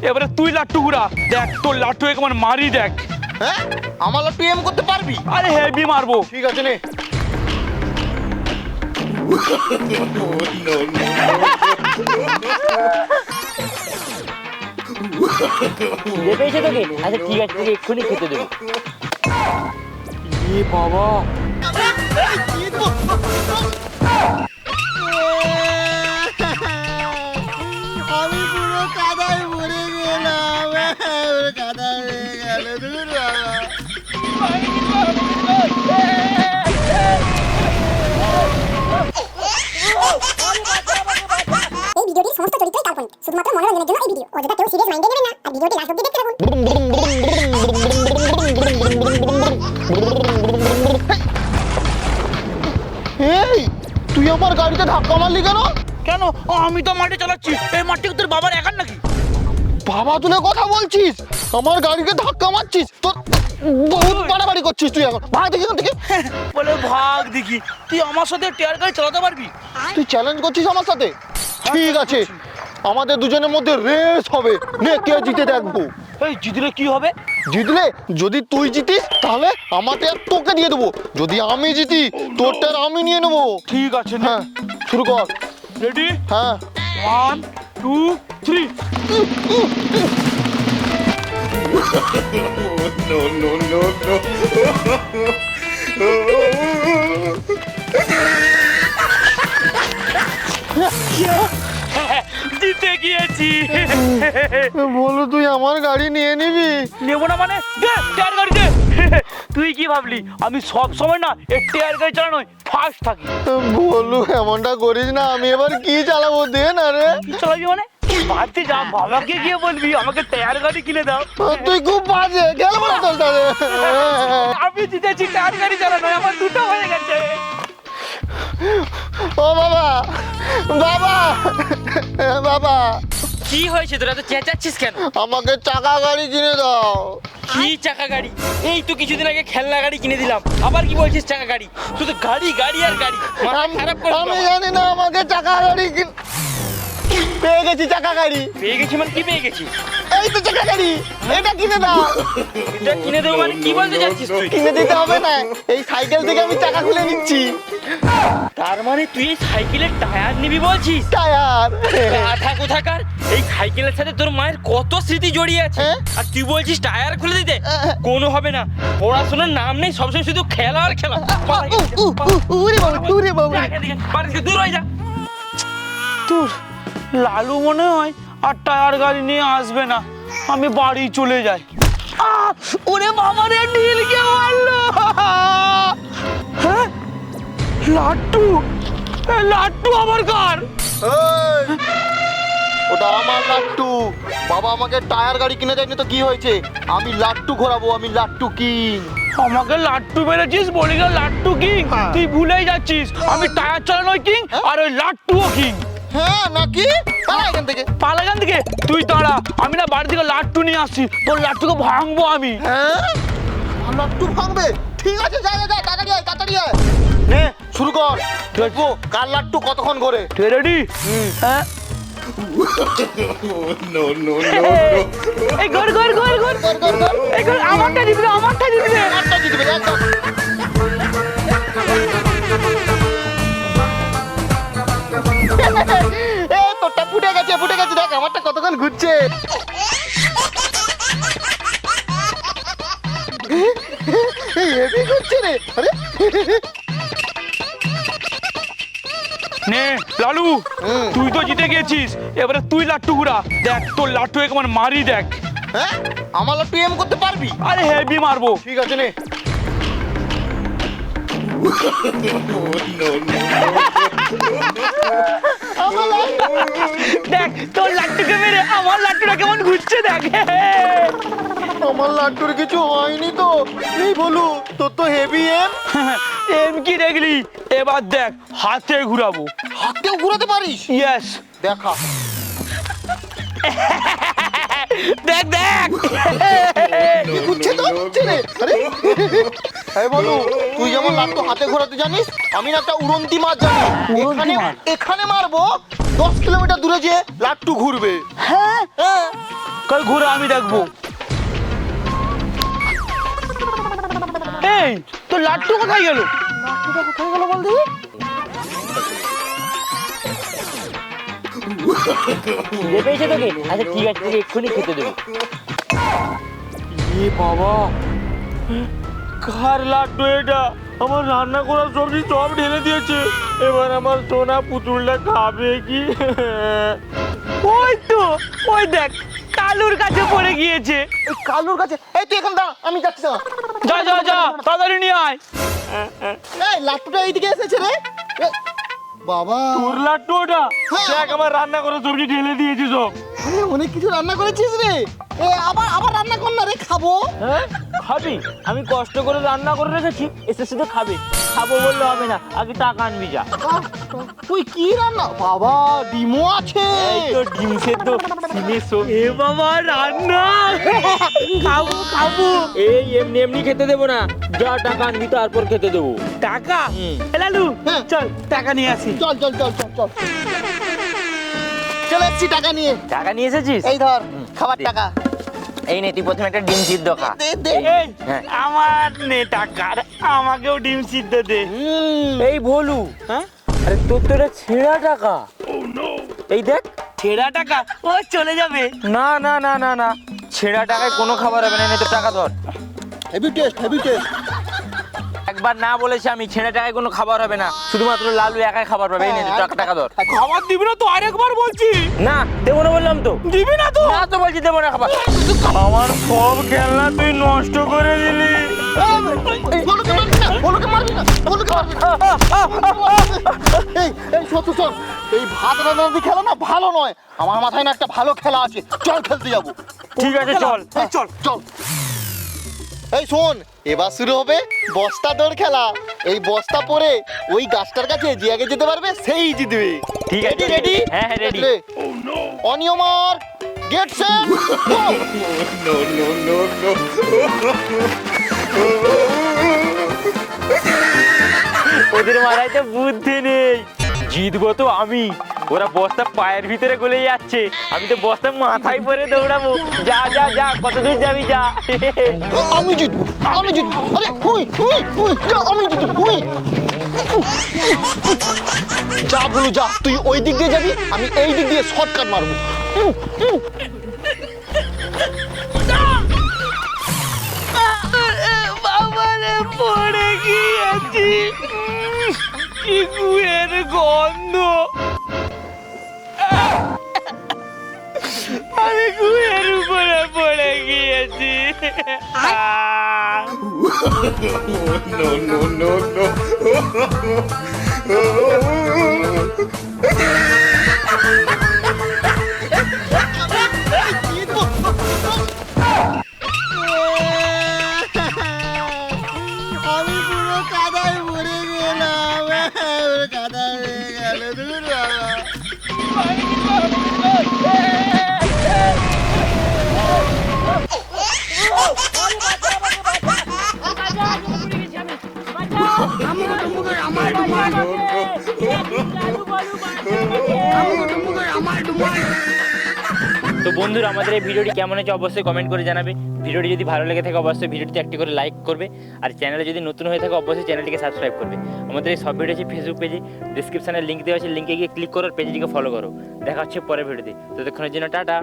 এবারে তুই লাট্টু ঘুরা, দেখ তোর লাট্টু কেমন মারি দেখ। হ্যাঁ, আমার লাট্টু এম করতে পারবি? আরে হেভি মারবো। ঠিক আছে নে। পেয়েছে তোকে? আচ্ছা ঠিক আছে, তোকে এক্ষুনি খেতে দেবো। এ বাবা, আমি পুরো কাদায় ভরে গেলাম, কাদা হয়ে গেল। দূর বাবা। এই ভিডিওটির সমস্ত চরিত্রই কাল্পনিক, শুধুমাত্র মনোরঞ্জনের জন্য এই ভিডিও। অযথা কেউ সিরিয়াস মাইন্ডে নেবেন না আর ভিডিওটি লাস্ট অবধি দেখতে থাকুন। এই, তুই আমার গাড়িতে ধাক্কা মারলি কেন? কেন? আমি তো মাঠে চালাচ্ছি, এই মাঠে তোর বাবার একার নাকি? বাবা তুলে কথা বলছিস, আমার গাড়িকে ধাক্কা মারছিস, তোর বহুত বাড়াবাড়ি করছিস তুই। এখন ভাগ দেখি এখান থেকে। বলে ভাগ দেখি, তুই আমার সাথে টেয়ার গাড়ি চালাতে পারবি? তুই চ্যালেঞ্জ করছিস আমার সাথে? ঠিক আছে, আমাদের দুজনের মধ্যে রেস হবে, নে কে জিতে দেখবো। এই জিতলে কি হবে? জিতলে যদি তুই জিতিস তাহলে আমাকে আর তোকে দিয়ে দেবো, যদি আমি জিতি তোরটা আর আমি নিয়ে নেবো। ঠিক আছে, হ্যাঁ শুরু কর। রেডি? হ্যাঁ 1 2 3। জিতে গিয়েছি। বলো তুই আমার গাড়ি নিয়ে নিবি? নেবো না মানে? দে টেয়ার গাড়ি দে। তুই কি ভাবলি আমি সব সময় না এই টেয়ার গাড়ি চালানোয় ফার্স্ট থাকি? বলু এমনটা করিস না, আমি এবার কি চালাবো, দে না রে। কি চালাবি মানে? বাড়িতে যা, বাবাকে গিয়ে বলবি আমাকে টায়ার গাড়ি কিনে দাও। তুই খুব বাজে, গেল না তোর সাথে। আমি জিতেছি, টায়ার গাড়ি চালানো আমার দুটো হয়ে গেছে। ও বাবা, বাবা, বাবা, কি হয়েছে তোরা তো চেঁচাচ্ছিস কেন? আমাকে চাকা গাড়ি কিনে দাও। কি চাকা গাড়ি? এই তো কিছুদিন আগে খেলনা গাড়ি কিনে দিলাম, আবার কি বলছিস চাকা গাড়ি? তুই তো গাড়ি গাড়ি আর গাড়ি, মাথা খারাপ করে আমি জানি না, আমাকে চাকা গাড়ি পেয়ে গেছি, চাকা গাড়ি পেয়ে গেছি মানে কি পেয়ে গেছি? এই তো চাকা গাড়ি, এটা কিনে দাও। এটা কিনে দেবো মানে কি বলতে চাচ্ছিস তুই? কিনে দিতে হবে না, এই সাইকেল থেকে আমি চাকা খুলে নিচ্ছি। তার মানে তুই এই সাইকেলের টায়ার নিবি বলছিস? টায়ার গাধা কোথাকার, এই সাইকেলের সাথে তোর মায়ের কত স্মৃতি জড়িয়ে আছে, হ্যাঁ? আর তুই বলছিস টায়ার খুলে দিতে? কোনো হবে না, পড়াশোনার নাম নেই, সবসময় শুধু খেলা আর খেলা। উরে বাবা, উরে বাবা। যা এখান থেকে, বাড়ি থেকে দূর হয়ে যা। তোর লালু মনে হয় আর টায়ার গাড়ি নিয়ে আসবে না, আমি বাড়ি চলে যাই। ওরে বাবা রে, ঢিল কে মারলো? হ্যাঁ, লাট্টু, এ লাট্টু আবার কার? এই, ওটা আমার লাট্টু। বাবা আমাকে টায়ার গাড়ি কিনে দেয়নি তো কি হয়েছে, আমি লাট্টু ঘোরাবো, আমি লাট্টু কিং। আমাকে লাট্টু মেরেছিস, বলি গেল লাট্টু কিং। হ্যাঁ। তুই ভুলেই যাচ্ছিস আমি টায়ার চালানোর কিং আর ওই লাট্টুও কিং। হ্যাঁ নাকি, পালা এখান থেকে। পালা এখান থেকে, তুই দাঁড়া, আমি না বাড়ি থেকে লাট্টু নিয়ে আসছি, তোর লাট্টুকে ভাঙবো আমি। হ্যাঁ, লাট্টু ভাঙবে? ঠিক আছে, যা যা, তাড়াতাড়ি আয়, তাড়াতাড়ি আয়। নে শুরু কর, দেখবো কার লাট্টু কতক্ষণ করে। তুই রেডি? হ্যাঁ, এই ঘর ঘর ঘর ঘর কর কর কর। এই ঘর, আমারটা জিতবে, আমারটা জিতবে। আমারটা জিতবে, একদম। এ তোরটা ফুটে গেছে, ফুটে গেছে, দেখ আমারটা কতক্ষণ ঘুরছে। এই হেভি ঘুরছে রে। আরে নে লালু, তুই তো জিতে গেছিস, এবারে তুই লাট্টু ঘুরা, দেখ তোর লাট্টু কেমন মারি দেখ। হ্যাঁ, আমার লাট্টু এম করতে পারবি? আরে হেভি মারবো। ঠিক আছে নে। আমার লাট্টু। দেখ তোর লাট্টুকে মেরে আমার লাট্টুটা কেমন ঘুরছে দেখ। আমার লাট্টুর কিছু হয়নি তো? এই বলু, তোর তো হেভি এম। এম কি দেখলি, এবার দেখ হাতে ঘুরাবো। হাতেও ঘুরাতে পারিস? ইয়েস, দেখা। দেখ দেখ। কি ঘুরছে তো, ঘুরছে রে। আরে এই বলু, তুই যেমন লাট্টু হাতে ঘোরাতে জানিস, আমি না একটা উড়ন্তি মাছ জানি। উড়ন্তি মাছ? এখানে মারবো, 10 কিলোমিটার দূরে যে লাট্টু ঘুরবে। হ্যাঁ, হ্যাঁ, কাল ঘুরে আমি দেখবো। এই তোর লাড্ডু কোথায় গেল? লাট্টুটা কোথায় গেল বল দেখি? খিদে পেয়েছে তোকে? আচ্ছা ঠিক আছে, তোকে এক্ষুনি খেতে দেবো। এ বাবা, কার লাড্ডু এটা? আমার রান্না করা সবজি সব ঢেলে দিয়েছে। এবার আমার সোনা পুতুলটা খাবে কি? ওই তো, ওই দেখ কালুর কাছে পড়ে গিয়েছে। এই কালুর কাছে। এই তুই এখন দাঁড়া, আমি যাচ্ছি না। যা যা যা, তাড়াতাড়ি নিয়ে আয়। এই লাট্টুটা এইদিকে এসেছে রে। এ, বাবা তোর লাড্ডু ওটা? হ্যাঁ। দেখ আমার রান্না করা সবজি ঢেলে দিয়েছে সব। আরে অনেক কিছু রান্না করেছিস রে। এ আবার আবার রান্না কর না রে, খাবো। হ্যাঁ খাবি? আমি কষ্ট করে রান্না করে রেখেছি, এসে শুধু খাবি। খাবো বললে হবে না, আগে টাকা আনবি যা। তুই কি রান্না? বাবা ডিমও আছে। এই তো ডিম সেদ্ধ, ডিমের সবজি। এ বাবা রান্না, খাবো খাবো। এই এমনি এমনি খেতে দেবো না, যা টাকা আনবি তারপর খেতে দেবো। টাকা? হুম। এ লালু হ্যাঁ। চল টাকা নিয়ে আসি। চল চল চল চল চল, চলে এসছি টাকা নিয়ে। টাকা নিয়ে এসেছিস? এই ধর খাবার টাকা। এই নে, তুই প্রথমে একটা ডিম সিদ্ধ খা। দে দে। এই হ্যাঁ। আমার নে টাকা, আর আমাকেও ডিম সিদ্ধ দে। এই বলু, হ্যাঁ আরে তোর তো এটা ছেঁড়া টাকা। এই দেখ। ছেঁড়া টাকা? ও চলে যাবে। না না না না না, ছেঁড়া টাকায় কোনো খাবার হবে না, নে তো টাকা ধর। Heavy taste heavy taste. একবার না বলেছি আমি, ছেঁড়া টাকায় কোনো খাবার হবে না, শুধুমাত্র লালু একাই খাবার পাবে। এই নে টাকা ধর। খাবার দিবি না তো? আরেকবার বলছি না দেবো না বললাম তো। দিবি না তো? না তো বলছি দেবো না খাবার। আমার সব খেলনা তুই নষ্ট করে দিলি। বলুকে মারবি না, বলুকে মারবি না, বলুকে মারবি না। এই এই শোন শোন, এই ভাত রান্নার খেলা না ভালো নয়। আমার মাথায় না একটা ভালো খেলা আছে, চল খেলতে যাবো। ঠিক আছে চল চল। চল। এই শোন, এবার শুরু হবে বস্তা দৌড় খেলা। এই বস্তা পরে ওই গাছটার কাছে যে আগে যেতে পারবে সেই জিতবে। ঠিক আছে, রেডি? হ্যাঁ হ্যাঁ ready. On your mark, get set, go. ওদের মাথায় তো বুদ্ধি নেই, জিতবো তো আমি। ওরা বস্তা পায়ের ভিতরে গলে যাচ্ছে, আমি তো বস্তা মাথায় পরে দৌড়াবো। যা যা যা, কত দূর যাবি যা। আমি জিতবো, আমি জিতবো। আরে হুই হুই হুই, যা আমি জিতবো, হুই। যা বলু যা, তুই ওই দিক দিয়ে যাবি, আমি এই দিক দিয়ে শর্টকাট মারবো। বাবারে পড়ে গিয়েছি, কি গুয়ের গন্ধ। আমি গুয়ের উপরে পড়ে গিয়েছি। আমি পুরো কাদায় ভরে গেলাম, কাদা হয়ে গেল। দূর বাবা। তো বন্ধুরা, আমাদের এই ভিডিওটি কেমন হয়েছে অবশ্যই কমেন্ট করে জানাবে। ভিডিওটি যদি ভালো লেগে থাকে অবশ্যই ভিডিওটিতে একটি করে লাইক করবে, আর চ্যানেলে যদি নতুন হয়ে থাকে অবশ্যই চ্যানেলটিকে সাবস্ক্রাইব করবে। আমাদের এই সব ভিডিও আছে ফেসবুক পেজে, ডিসক্রিপশনে লিঙ্ক দেওয়া আছে, লিঙ্কে গিয়ে ক্লিক করো, পেজটিকে ফলো করো। দেখা হচ্ছে পরের ভিডিওতে, ততক্ষণের জন্য টাটা।